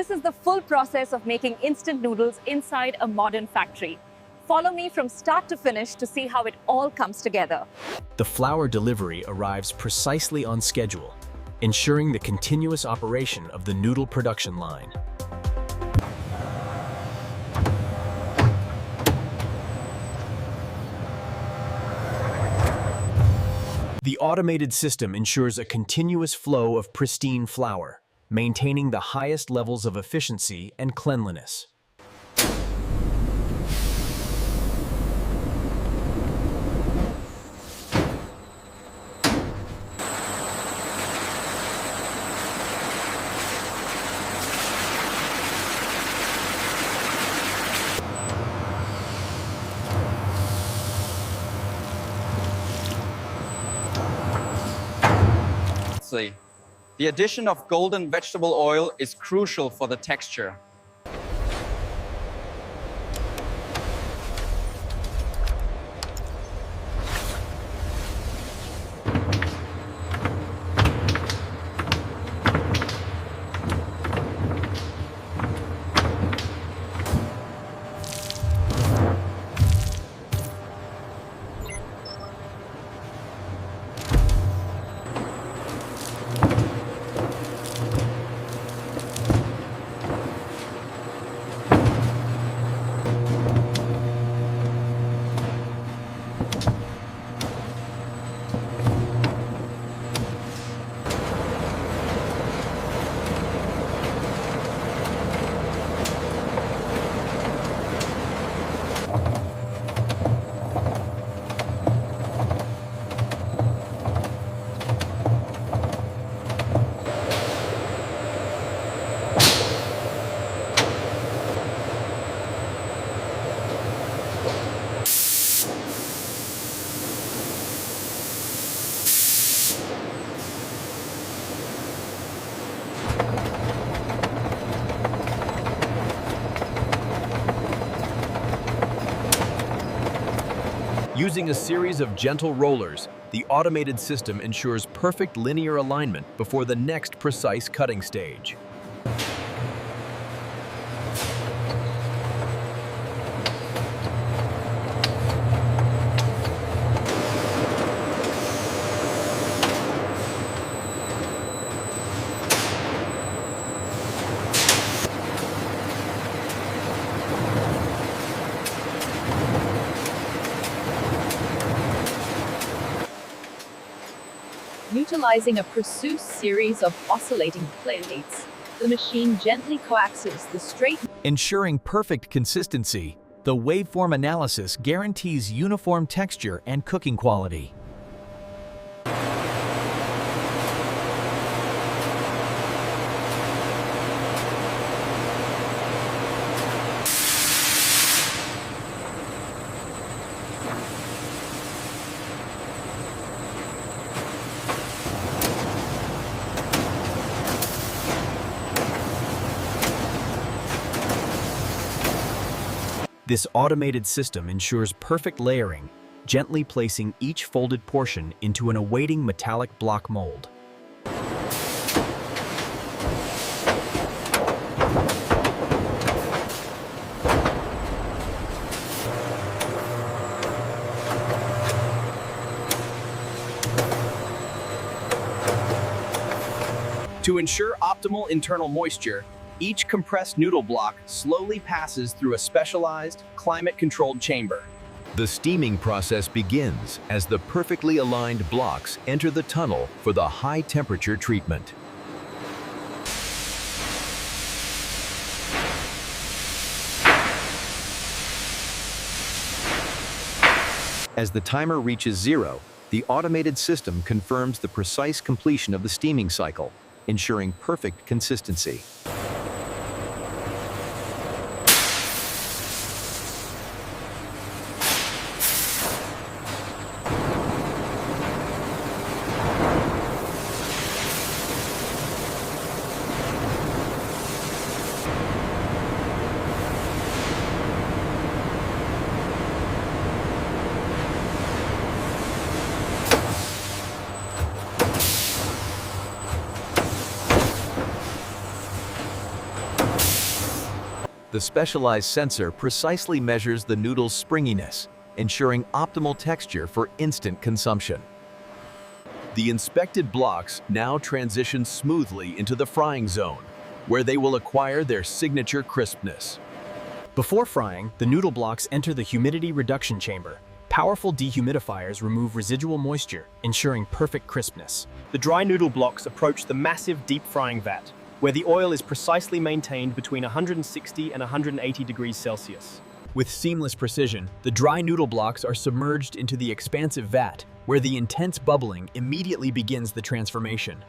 This is the full process of making instant noodles inside a modern factory. Follow me from start to finish to see how it all comes together. The flour delivery arrives precisely on schedule, ensuring the continuous operation of the noodle production line. The automated system ensures a continuous flow of pristine flour, maintaining the highest levels of efficiency and cleanliness. The addition of golden vegetable oil is crucial for the texture. Using a series of gentle rollers, the automated system ensures perfect linear alignment before the next precise cutting stage. Utilizing a precise series of oscillating plates, the machine gently coaxes the straight. Ensuring perfect consistency, the waveform analysis guarantees uniform texture and cooking quality. This automated system ensures perfect layering, gently placing each folded portion into an awaiting metallic block mold. To ensure optimal internal moisture, each compressed noodle block slowly passes through a specialized, climate-controlled chamber. The steaming process begins as the perfectly aligned blocks enter the tunnel for the high-temperature treatment. As the timer reaches 0, the automated system confirms the precise completion of the steaming cycle, ensuring perfect consistency. The specialized sensor precisely measures the noodle's springiness, ensuring optimal texture for instant consumption. The inspected blocks now transition smoothly into the frying zone, where they will acquire their signature crispness. Before frying, the noodle blocks enter the humidity reduction chamber. Powerful dehumidifiers remove residual moisture, ensuring perfect crispness. The dry noodle blocks approach the massive deep frying vat, where the oil is precisely maintained between 160 and 180 degrees Celsius. With seamless precision, the dry noodle blocks are submerged into the expansive vat, where the intense bubbling immediately begins the transformation.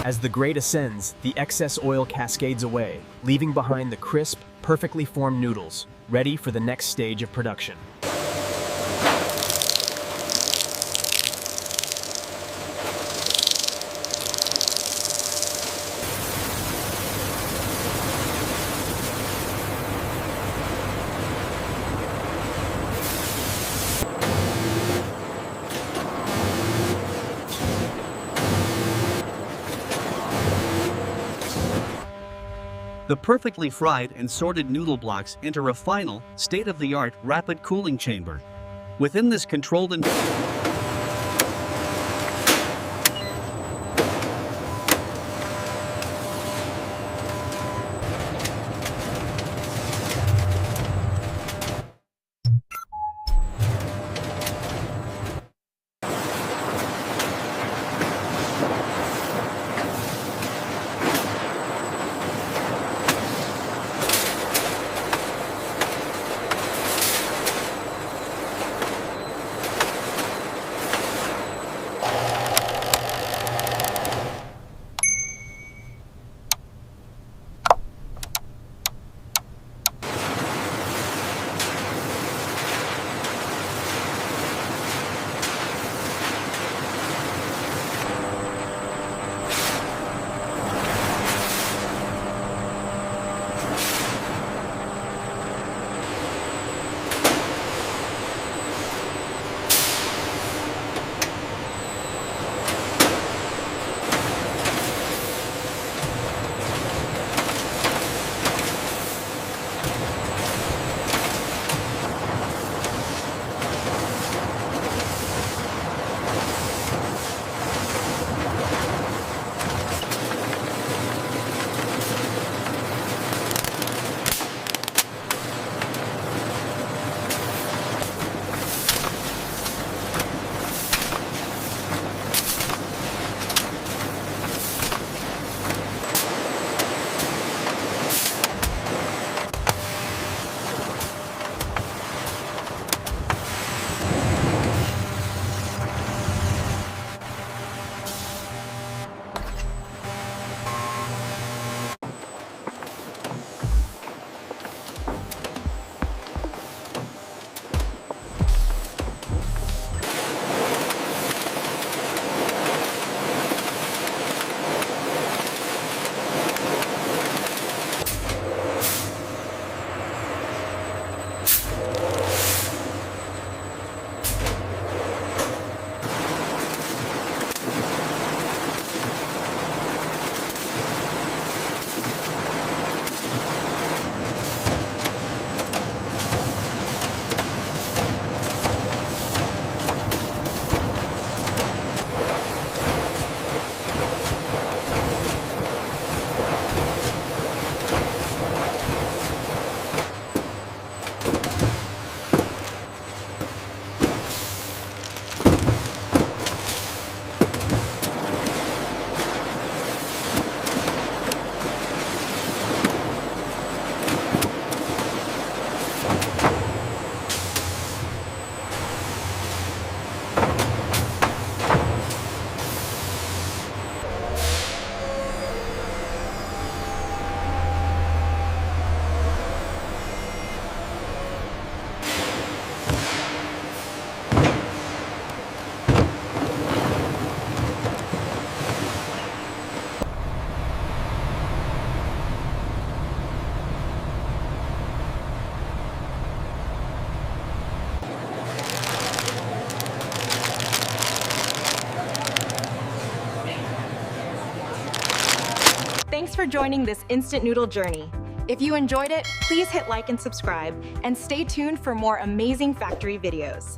As the grate ascends, the excess oil cascades away, leaving behind the crisp, perfectly formed noodles, ready for the next stage of production. The perfectly fried and sorted noodle blocks enter a final, state-of-the-art rapid cooling chamber. Within this controlled environment, Thanks for joining this instant noodle journey. If you enjoyed it, please hit like and subscribe, and stay tuned for more amazing factory videos.